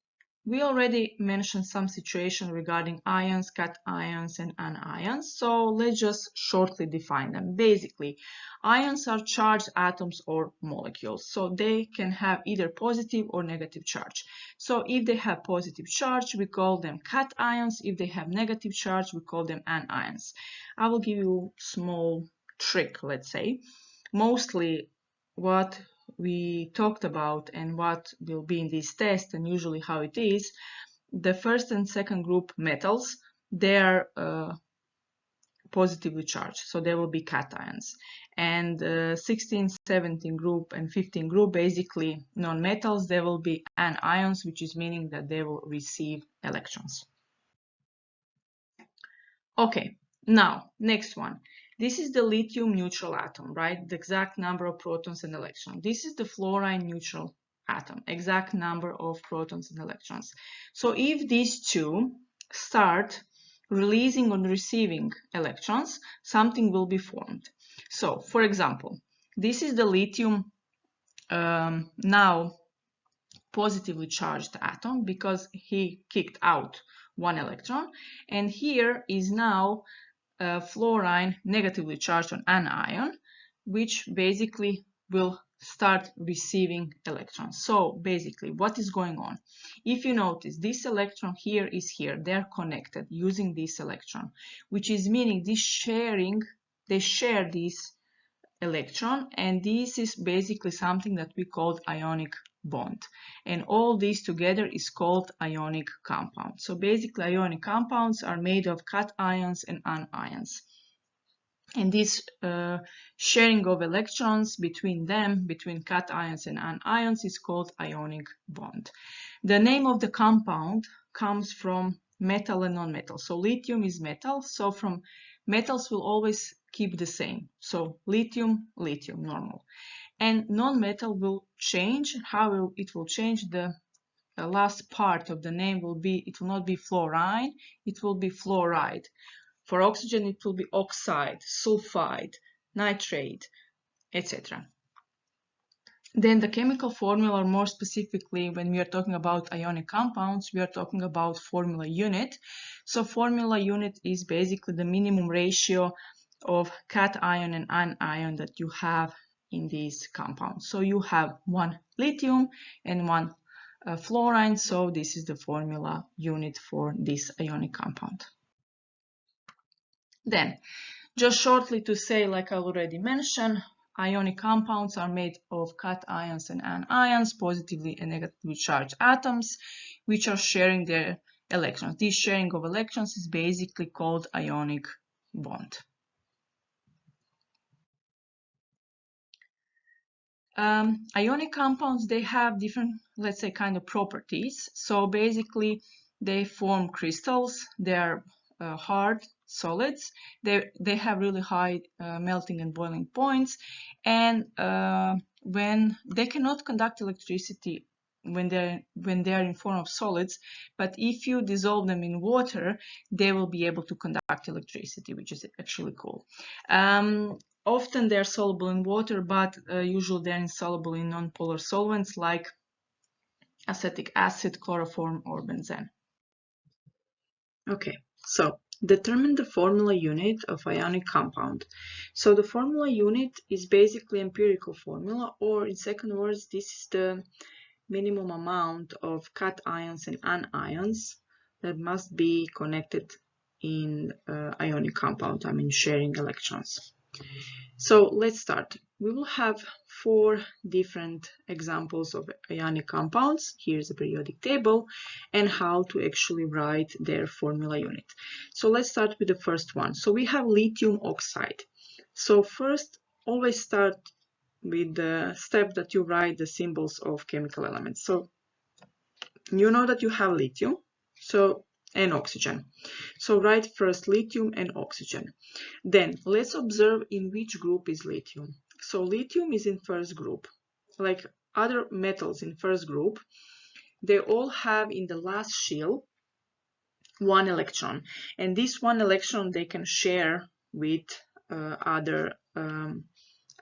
we already mentioned some situation regarding ions, cations, and anions. So let's just shortly define them. Basically, ions are charged atoms or molecules. So they can have either positive or negative charge. So if they have positive charge, we call them cations. If they have negative charge, we call them anions. I will give you a small trick, let's say. Mostly what we talked about and what will be in this test, and usually how it is, the first and second group metals, they are positively charged, so they will be cations. And 16, 17 group and 15 group, basically non-metals, they will be anions, which is meaning that they will receive electrons. Okay, now next one. This is the lithium neutral atom, right? The exact number of protons and electrons. This is the fluorine neutral atom, exact number of protons and electrons. So if these two start releasing or receiving electrons, something will be formed. So, for example, this is the lithium now positively charged atom because he kicked out one electron, and here is now fluorine negatively charged on an ion, which basically will start receiving electrons. So basically what is going on? If you notice, this electron here is here, they're connected using this electron, which is meaning this sharing, they share this electron, and this is basically something that we call ionic bond, and all these together is called ionic compound. So basically ionic compounds are made of cations and anions, and this sharing of electrons between them, between cations and anions, is called ionic bond. The name of the compound comes from metal and non-metal. So lithium is metal, so from metals will always keep the same. So lithium, lithium, normal. And non-metal will change. How it will change? The last part of the name will be, it will not be fluorine, it will be fluoride. For oxygen, it will be oxide, sulfide, nitrate, etc. Then the chemical formula, or more specifically, when we are talking about ionic compounds, we are talking about formula unit. So formula unit is basically the minimum ratio of cation and anion that you have in these compounds. So you have one lithium and one fluorine, so this is the formula unit for this ionic compound. Then, just shortly to say, like I already mentioned, ionic compounds are made of cations and anions, positively and negatively charged atoms, which are sharing their electrons. This sharing of electrons is basically called ionic bond. Ionic compounds, they have different, let's say, kind of properties. So basically, they form crystals. They are hard solids. They have really high melting and boiling points, and when they cannot conduct electricity when they are in form of solids, but if you dissolve them in water, they will be able to conduct electricity, which is actually cool. Often they're soluble in water, but usually they're insoluble in nonpolar solvents like acetic acid, chloroform, or benzene. Okay, so determine the formula unit of ionic compound. So the formula unit is basically empirical formula, or in second words, this is the minimum amount of cations and anions that must be connected in ionic compound, I mean sharing electrons. So let's start. We will have 4 different examples of ionic compounds. Here's a periodic table and how to actually write their formula unit. So let's start with the first one. So we have lithium oxide. So first, always start with the step that you write the symbols of chemical elements. So you know that you have lithium and oxygen. So write first lithium and oxygen. Then let's observe in which group is lithium. So lithium is in first group. Like other metals in first group, they all have in the last shell 1 electron. And this 1 electron they can share with other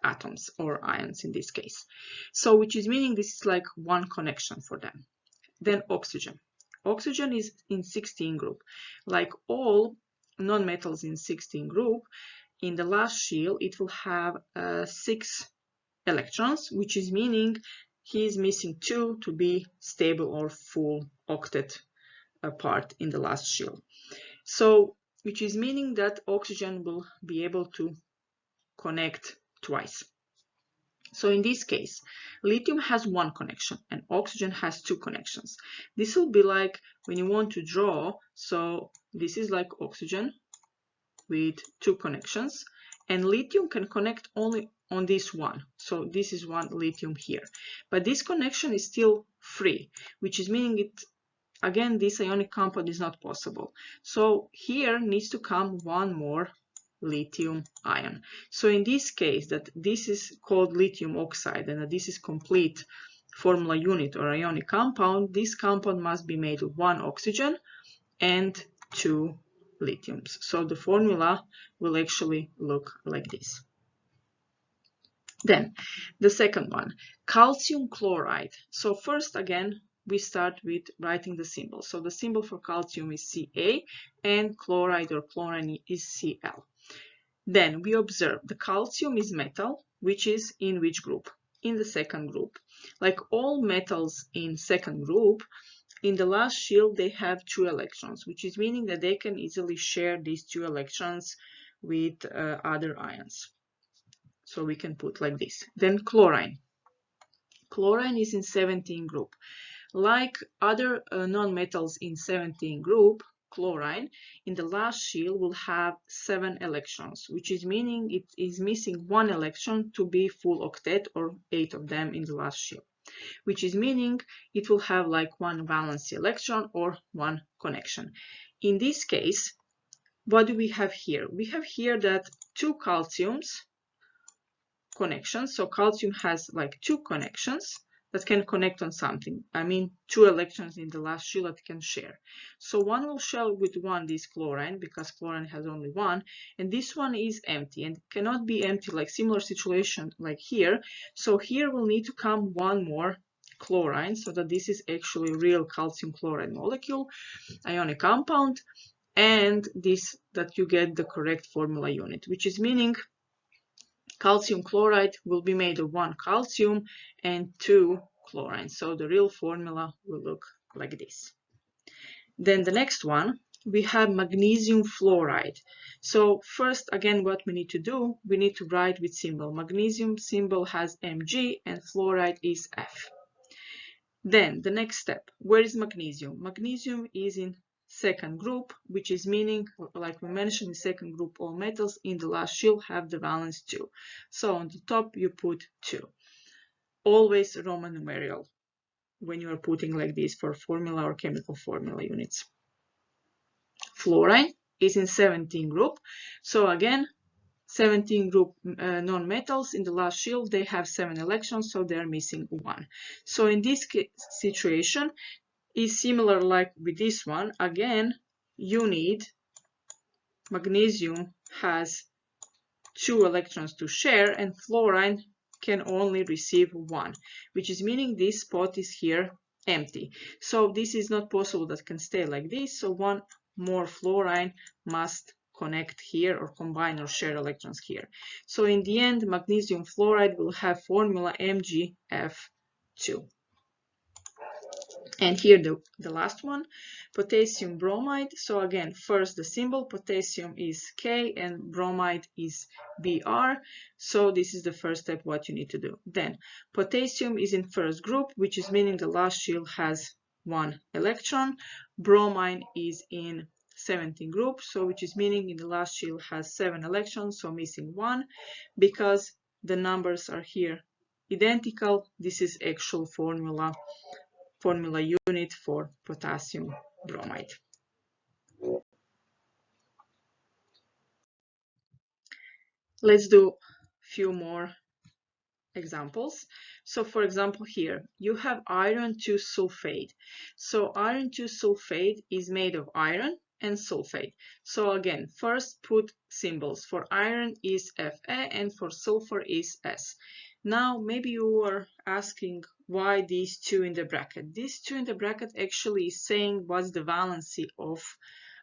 atoms or ions in this case. So which is meaning this is like 1 connection for them. Then oxygen. Oxygen is in 16 group. Like all non-metals in 16 group, in the last shell it will have 6 electrons, which is meaning he is missing 2 to be stable or full octet part in the last shell. So which is meaning that oxygen will be able to connect twice. So in this case, lithium has 1 connection and oxygen has 2 connections. This will be like when you want to draw, so this is like oxygen with 2 connections, and lithium can connect only on this one. So this is 1 lithium here. But this connection is still free, which is meaning it, again, this ionic compound is not possible. So here needs to come 1 more lithium ion. So in this case, that this is called lithium oxide and that this is complete formula unit or ionic compound, this compound must be made of 1 oxygen and 2 lithiums. So the formula will actually look like this. Then the second one, calcium chloride. So first again, we start with writing the symbol. So the symbol for calcium is Ca and chloride or chlorine is Cl. Then we observe the calcium is metal, which is in which group? In the second group. Like all metals in second group, in the last shell they have 2 electrons, which is meaning that they can easily share these 2 electrons with other ions. So we can put like this. Then chlorine. Chlorine is in 17 group. Like other non-metals in 17 group, chlorine in the last shell will have 7 electrons, which is meaning it is missing 1 electron to be full octet or 8 of them in the last shell, which is meaning it will have like 1 valence electron or 1 connection. In this case, what do we have here? We have here that 2 calciums connections. So calcium has like 2 connections that can connect on something. I mean 2 electrons in the last shell that can share. So one will share with 1 this chlorine because chlorine has only 1, and this one is empty and cannot be empty, like similar situation like here. So here will need to come 1 more chlorine so that this is actually real calcium chloride molecule, ionic compound, and this that you get the correct formula unit, which is meaning calcium chloride will be made of 1 calcium and 2 chlorine. So the real formula will look like this. Then the next one, we have magnesium fluoride. So first, again, what we need to do, we need to write with symbol. Magnesium symbol has Mg and fluoride is F. Then the next step, where is magnesium? Magnesium is in second group, which is meaning, like we mentioned, in second group all metals in the last shell have the valence 2. So on the top you put 2. Always Roman numeral when you are putting like this for formula or chemical formula units. Fluorine is in 17 group. So again, 17 group non-metals in the last shell, they have 7 electrons, so they're missing 1. So in this situation, is similar like with this one. Again, you need magnesium has 2 electrons to share, and fluorine can only receive 1, which is meaning this spot is here empty. So this is not possible that can stay like this, so one more fluorine must connect here or combine or share electrons here. So in the end, magnesium fluoride will have formula MgF2. And here the last one, potassium bromide. So again, first the symbol, potassium is K and bromide is Br. So this is the first step what you need to do. Then potassium is in first group, which is meaning the last shell has 1 electron. Bromine is in 17 group, so which is meaning in the last shell has 7 electrons, so missing 1. Because the numbers are here identical, this is actual formula unit for potassium bromide. Let's do a few more examples. So for example, here you have iron 2 sulfate. So iron 2 sulfate is made of iron and sulfate. So again, first put symbols. For iron is Fa and for sulfur is S. Now maybe you are asking why these two in the bracket. These two in the bracket actually is saying what's the valency of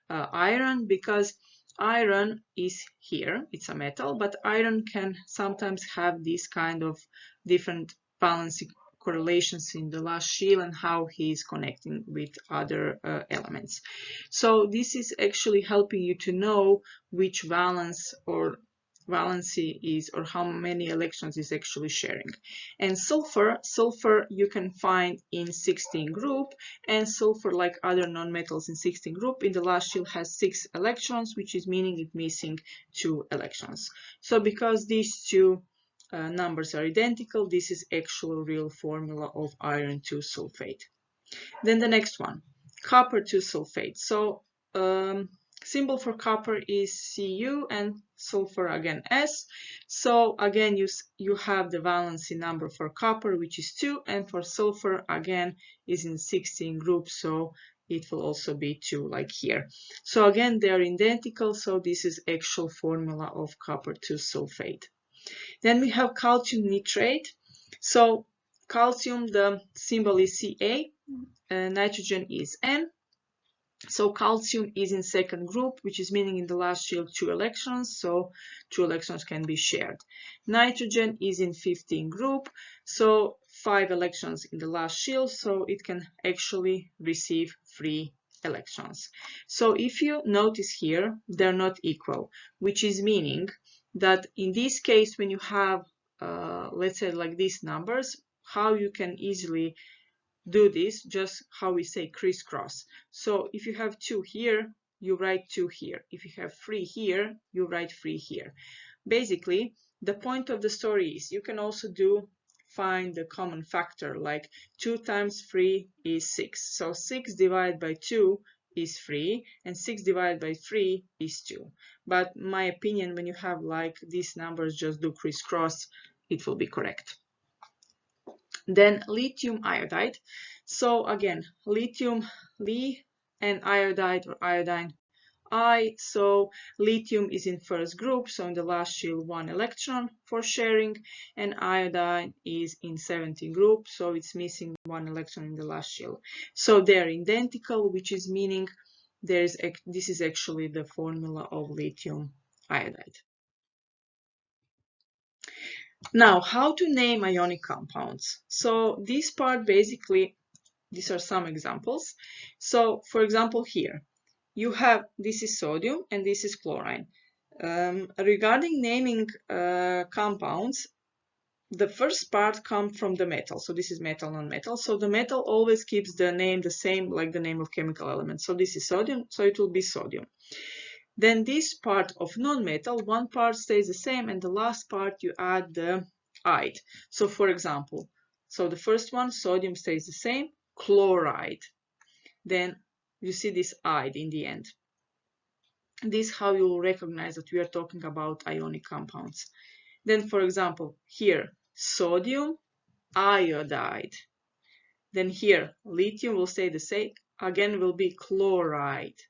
iron, because iron is here, it's a metal, but iron can sometimes have these kind of different valence correlations in the last shell and how he is connecting with other elements. So this is actually helping you to know which valence or valency is, or how many electrons is actually sharing. And sulfur you can find in 16 group, and sulfur, like other non-metals in 16 group, in the last shell has 6 electrons, which is meaning it's missing 2 electrons. So because these two numbers are identical, this is actual real formula of iron 2 sulfate. Then the next one, copper 2 sulfate. So symbol for copper is Cu and sulfur again S. So again you have the valency number for copper, which is 2, and for sulfur again is in 16 group, so it will also be 2 like here. So again they are identical, so this is actual formula of copper 2 sulfate. Then we have calcium nitrate. So calcium, the symbol is Ca, nitrogen is N. So calcium is in second group, which is meaning in the last shell 2 electrons, so 2 electrons can be shared. Nitrogen is in 15 group, so 5 electrons in the last shell, so it can actually receive 3 electrons. So if you notice here, they're not equal, which is meaning that in this case, when you have, let's say like these numbers, how you can easily do this, just how we say crisscross. So if you have 2 here, you write 2 here. If you have 3 here, you write 3 here. Basically, the point of the story is you can also find the common factor, like 2 times 3 is 6. So 6 divided by 2 is 3, and 6 divided by 3 is 2. But in my opinion, when you have like these numbers, just do crisscross, it will be correct. Then lithium iodide. So again, lithium, Li, and iodide or iodine, I. So lithium is in first group, so in the last shell 1 electron for sharing, and iodine is in 17 group, so it's missing 1 electron in the last shell. So they're identical, which is meaning this is actually the formula of lithium iodide. Now, how to name ionic compounds. So this part basically, these are some examples. So for example, here you have, this is sodium and this is chlorine. Regarding naming compounds, the first part comes from the metal. So this is metal, non-metal. So the metal always keeps the name the same, like the name of chemical element. So this is sodium, so it will be sodium. Then this part of non-metal, one part stays the same, and the last part you add the ide. So for example, so the first one, sodium stays the same, chloride. Then you see this ide in the end. This is how you will recognize that we are talking about ionic compounds. Then, for example, here, sodium iodide. Then here, lithium will stay the same. Again, will be chloride.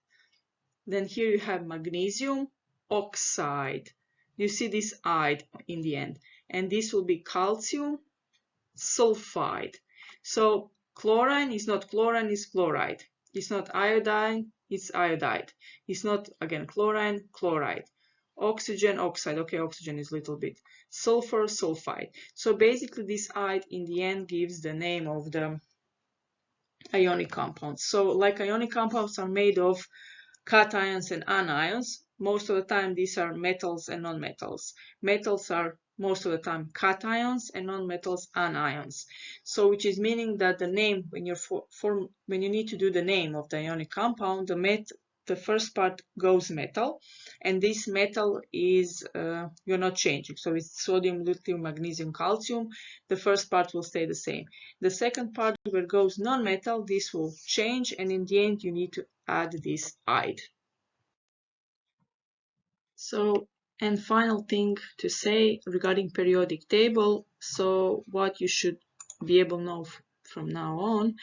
Then here you have magnesium oxide. You see this "ide" in the end. And this will be calcium sulfide. So chlorine is not chlorine, it's chloride. It's not iodine, it's iodide. It's not, again, chlorine, chloride. Oxygen, oxide. Okay, oxygen is a little bit. Sulfur, sulfide. So basically this "ide" in the end gives the name of the ionic compounds. So like ionic compounds are made of cations and anions. Most of the time these are metals and non-metals. Metals are most of the time cations and non-metals anions. So which is meaning that the name, when you need to do the name of the ionic compound, the first part goes metal, and this metal is you're not changing. So it's sodium, lithium, magnesium, calcium. The first part will stay the same. The second part where goes non-metal, this will change, and in the end you need to add this "ide." So, and final thing to say regarding periodic table. So what you should be able to know from now on,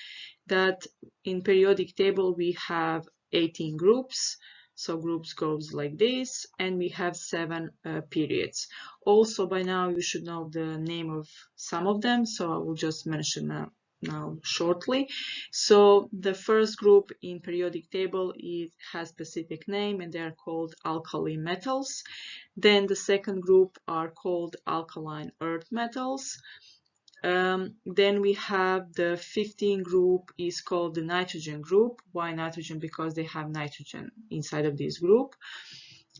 that in periodic table we have 18 groups. So groups goes like this, and we have 7 periods. Also, by now you should know the name of some of them, so I will just mention now shortly. So the first group in periodic table has specific name, and they are called alkali metals. Then the second group are called alkaline earth metals. Then we have the 15 group is called the nitrogen group. Why nitrogen? Because they have nitrogen inside of this group.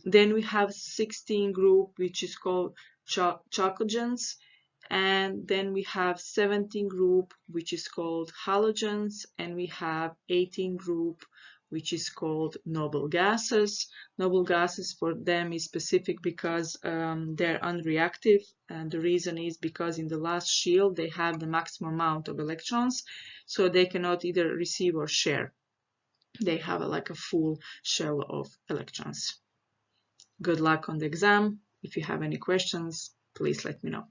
Then we have 16 group, which is called chalcogens. And then we have 17 group, which is called halogens. And we have 18 group, which is called noble gases. Noble gases, for them is specific because they're unreactive, and the reason is because in the last shell they have the maximum amount of electrons, so they cannot either receive or share. They have like a full shell of electrons. Good luck on the exam. If you have any questions, please let me know.